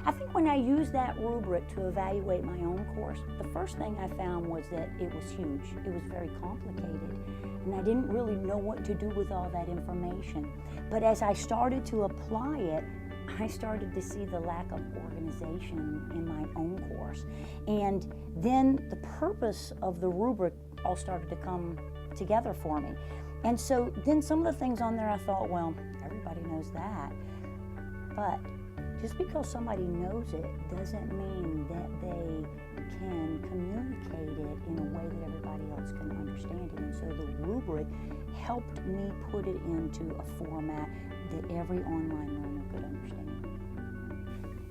I think when I used that rubric to evaluate my own course, the first thing I found was that it was huge. It was very complicated, and I didn't really know what to do with all that information. But as I started to apply it, I started to see the lack of organization in my own course. And then the purpose of the rubric all started to come together for me. And so then some of the things on there I thought, well, everybody knows that. But just because somebody knows it doesn't mean that they can communicate it in a way that everybody else can understand it. And so the rubric helped me put it into a format that every online learner could understand.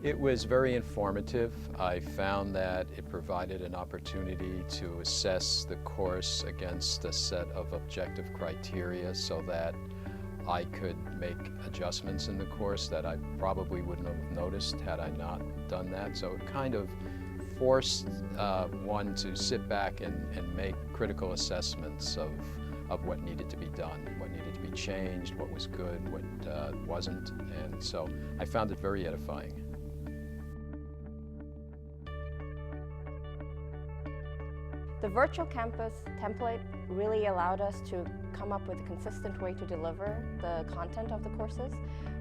It was very informative. I found that it provided an opportunity to assess the course against a set of objective criteria so that I could make adjustments in the course that I probably wouldn't have noticed had I not done that. So it kind of forced one to sit back and make critical assessments of what needed to be done, what needed to be changed, what was good, what wasn't. And so I found it very edifying. The virtual campus template really allowed us to come up with a consistent way to deliver the content of the courses.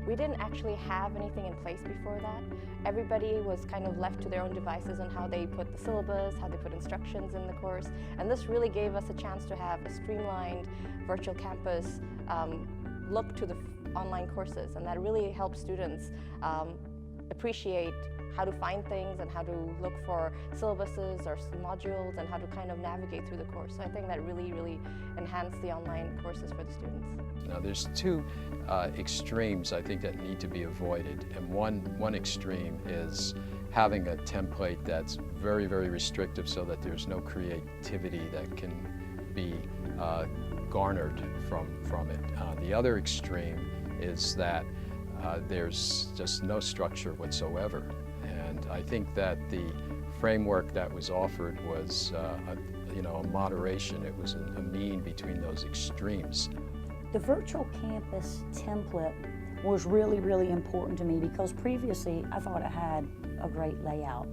We didn't actually have anything in place before that. Everybody was kind of left to their own devices on how they put the syllabus, how they put instructions in the course, and this really gave us a chance to have a streamlined virtual campus look to the online courses, and that really helped students appreciate how to find things and how to look for syllabuses or modules and how to kind of navigate through the course. So I think that really enhanced the online courses for the students. Now there's two extremes I think that need to be avoided, and one extreme is having a template that's very restrictive so that there's no creativity that can be garnered from it. The other extreme is that there's just no structure whatsoever. And I think that the framework that was offered was a moderation. It was a mean between those extremes. The virtual campus template was really important to me because previously I thought it had a great layout.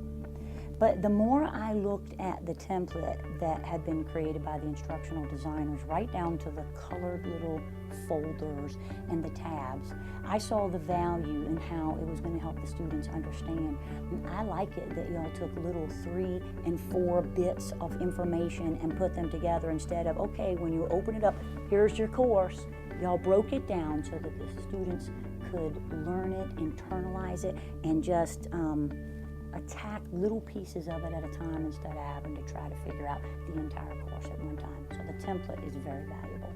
But the more I looked at the template that had been created by the instructional designers, right down to the colored little folders and the tabs, I saw the value in how it was going to help the students understand. And I like it that y'all took little 3 and 4 bits of information and put them together instead of, okay, when you open it up, here's your course. Y'all broke it down so that the students could learn it, internalize it, and just attack little pieces of it at a time instead of having to try to figure out the entire course at one time. So the template is very valuable.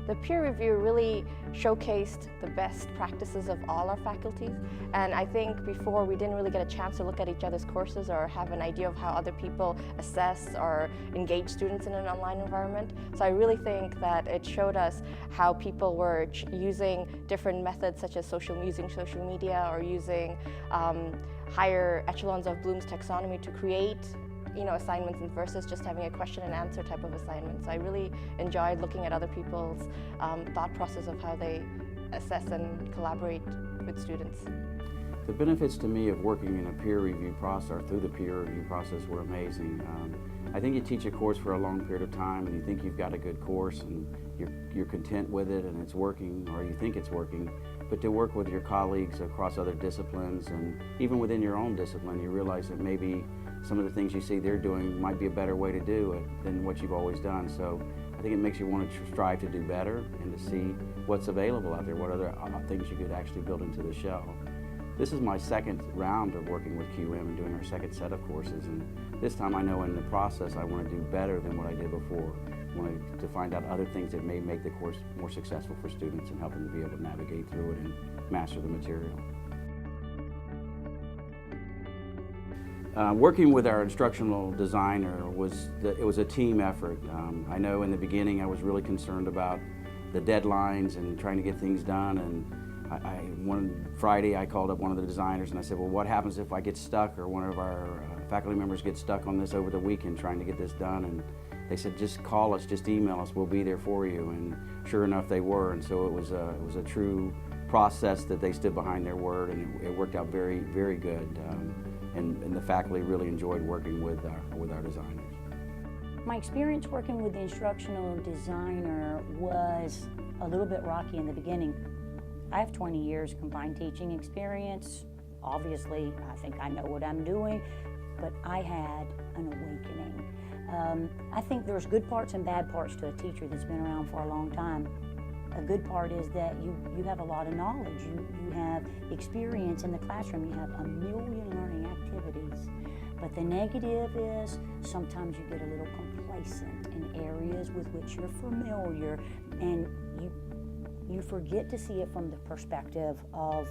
The peer review really showcased the best practices of all our faculties, and I think before we didn't really get a chance to look at each other's courses or have an idea of how other people assess or engage students in an online environment. So I really think that it showed us how people were using different methods such as using social media or using higher echelons of Bloom's taxonomy to create assignments versus just having a question and answer type of assignment. So I really enjoyed looking at other people's thought process of how they assess and collaborate with students. The benefits to me of working in a peer review process or through the peer review process were amazing. I think you teach a course for a long period of time and you think you've got a good course and you're content with it and it's working, or you think it's working, but to work with your colleagues across other disciplines and even within your own discipline, you realize that maybe some of the things you see they're doing might be a better way to do it than what you've always done. So I think it makes you want to strive to do better and to see what's available out there, what other things you could actually build into the shell. This is my second round of working with QM and doing our second set of courses, and this time I know in the process I want to do better than what I did before. I want to find out other things that may make the course more successful for students and help them to be able to navigate through it and master the material. Working with our instructional designer it was a team effort. I know in the beginning I was really concerned about the deadlines and trying to get things done, and one Friday I called up one of the designers and I said, well, what happens if I get stuck or one of our faculty members gets stuck on this over the weekend trying to get this done? And they said, just call us, just email us, we'll be there for you. And sure enough they were, and so it was a true process that they stood behind their word, and it worked out very, very good. And the faculty really enjoyed working with our designers. My experience working with the instructional designer was a little bit rocky in the beginning. I have 20 years combined teaching experience. Obviously, I think I know what I'm doing, but I had an awakening. I think there's good parts and bad parts to a teacher that's been around for a long time. A good part is that you have a lot of knowledge, you have experience in the classroom, you have a million learning activities. But the negative is sometimes you get a little complacent in areas with which you're familiar, and you forget to see it from the perspective of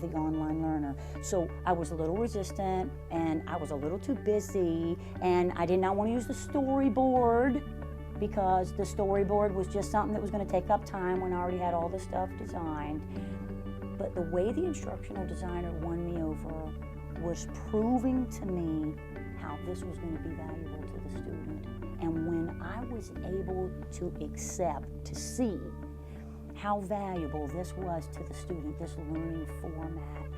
the online learner. So I was a little resistant, and I was a little too busy, and I did not want to use the storyboard, because the storyboard was just something that was going to take up time when I already had all this stuff designed. But the way the instructional designer won me over was proving to me how this was going to be valuable to the student. And when I was able to accept, to see how valuable this was to the student, this learning format,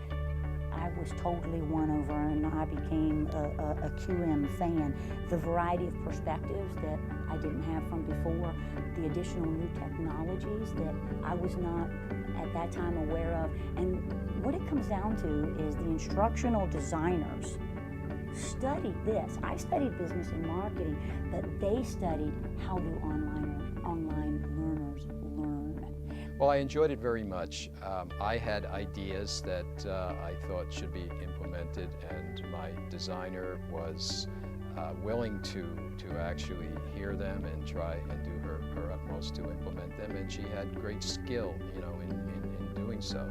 I was totally won over, and I became a QM fan. The variety of perspectives that I didn't have from before, the additional new technologies that I was not at that time aware of. And what it comes down to is the instructional designers studied this. I studied business and marketing, but they studied how do online learners learn. Well, I enjoyed it very much. I had ideas that I thought should be implemented, and my designer was willing to actually hear them and try and do her utmost to implement them, and she had great skill, in doing so.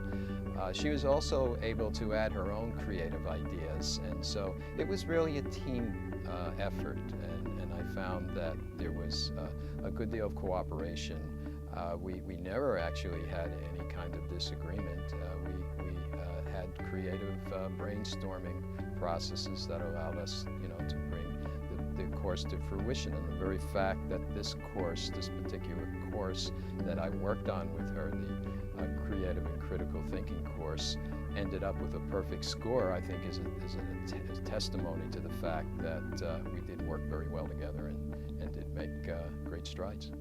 She was also able to add her own creative ideas, and so it was really a team effort, and I found that there was a good deal of cooperation. We never actually had any kind of disagreement. We had creative brainstorming processes that allowed us, to bring the course to fruition. And the very fact that this particular course that I worked on with her, the creative and critical thinking course, ended up with a perfect score, I think is a testimony to the fact that we did work very well together and did make great strides.